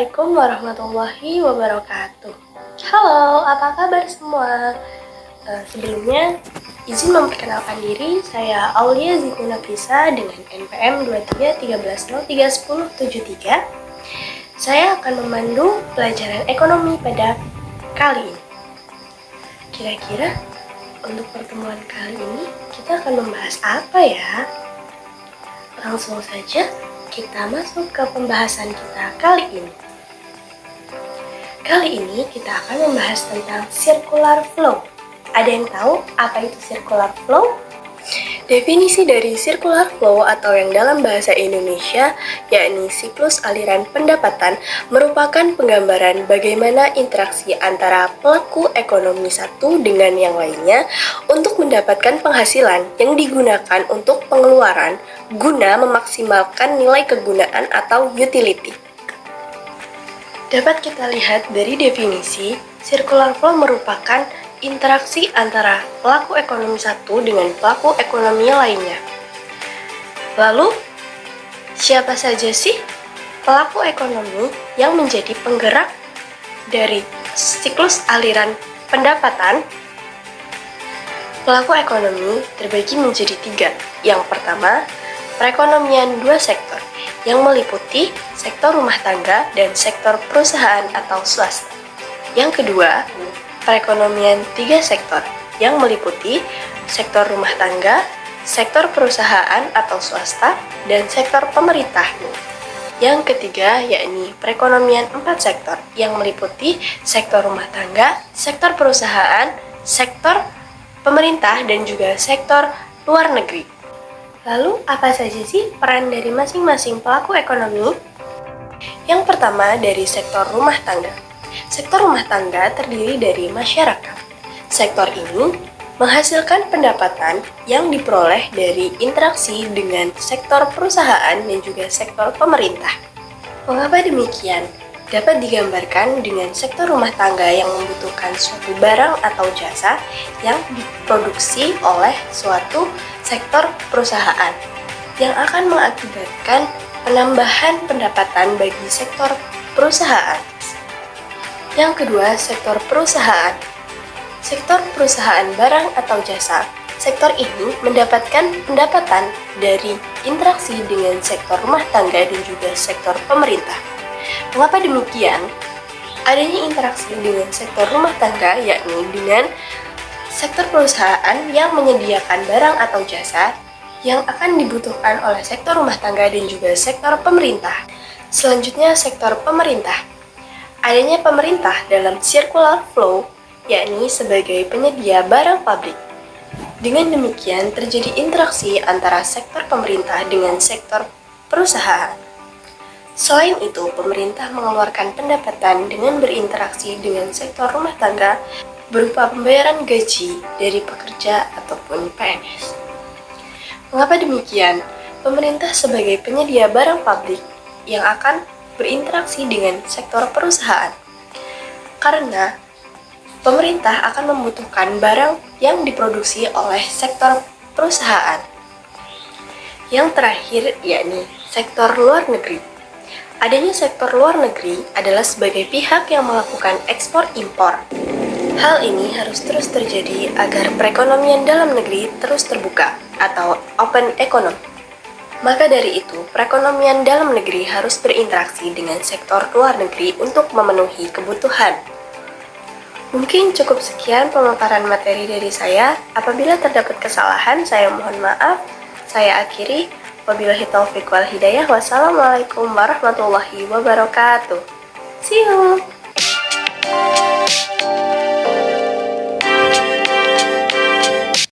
Assalamualaikum warahmatullahi wabarakatuh. Halo, apa kabar semua? Sebelumnya, izin memperkenalkan diri, saya Aulia Zikuna Nafisa dengan NPM 2313031073. Saya akan memandu pelajaran ekonomi pada kali ini. Kira-kira untuk pertemuan kali ini kita akan membahas apa ya? Langsung saja kita masuk ke pembahasan kita kali ini. Kali ini kita akan membahas tentang circular flow. Ada yang tahu apa itu circular flow? Definisi dari circular flow atau yang dalam bahasa Indonesia yakni siklus aliran pendapatan merupakan penggambaran bagaimana interaksi antara pelaku ekonomi satu dengan yang lainnya untuk mendapatkan penghasilan yang digunakan untuk pengeluaran guna memaksimalkan nilai kegunaan atau utility. Dapat kita lihat dari definisi, circular flow merupakan interaksi antara pelaku ekonomi satu dengan pelaku ekonomi lainnya. Lalu, siapa saja sih pelaku ekonomi yang menjadi penggerak dari siklus aliran pendapatan? Pelaku ekonomi terbagi menjadi 3. Yang pertama, perekonomian 2 sektor, yang meliputi sektor rumah tangga dan sektor perusahaan atau swasta. Yang kedua, perekonomian 3 sektor, yang meliputi sektor rumah tangga, sektor perusahaan atau swasta, dan sektor pemerintah. Yang ketiga, yakni perekonomian 4 sektor, yang meliputi sektor rumah tangga, sektor perusahaan, sektor pemerintah, dan juga sektor luar negeri. Lalu, apa saja sih peran dari masing-masing pelaku ekonomi? Yang pertama, dari sektor rumah tangga. Sektor rumah tangga terdiri dari masyarakat. Sektor ini menghasilkan pendapatan yang diperoleh dari interaksi dengan sektor perusahaan dan juga sektor pemerintah. Mengapa demikian? Dapat digambarkan dengan sektor rumah tangga yang membutuhkan suatu barang atau jasa yang diproduksi oleh suatu sektor perusahaan yang akan mengakibatkan penambahan pendapatan bagi sektor perusahaan. Yang kedua, sektor perusahaan. Sektor perusahaan barang atau jasa. Sektor ini mendapatkan pendapatan dari interaksi dengan sektor rumah tangga dan juga sektor pemerintah. Mengapa demikian? Adanya interaksi dengan sektor rumah tangga yakni dengan sektor perusahaan yang menyediakan barang atau jasa yang akan dibutuhkan oleh sektor rumah tangga dan juga sektor pemerintah. Selanjutnya, sektor pemerintah. Adanya pemerintah dalam circular flow, yakni sebagai penyedia barang pabrik. Dengan demikian, terjadi interaksi antara sektor pemerintah dengan sektor perusahaan. Selain itu, pemerintah mengeluarkan pendapatan dengan berinteraksi dengan sektor rumah tangga berupa pembayaran gaji dari pekerja ataupun PNS. Mengapa demikian? Pemerintah sebagai penyedia barang pabrik yang akan berinteraksi dengan sektor perusahaan. Karena pemerintah akan membutuhkan barang yang diproduksi oleh sektor perusahaan. Yang terakhir yakni sektor luar negeri. Adanya sektor luar negeri adalah sebagai pihak yang melakukan ekspor impor. Hal ini harus terus terjadi agar perekonomian dalam negeri terus terbuka atau open economy. Maka dari itu, perekonomian dalam negeri harus berinteraksi dengan sektor luar negeri untuk memenuhi kebutuhan. Mungkin cukup sekian pemaparan materi dari saya. Apabila terdapat kesalahan, saya mohon maaf. Saya akhiri. Wabillahi taufiq wal hidayah. Wassalamualaikum warahmatullahi wabarakatuh. See you!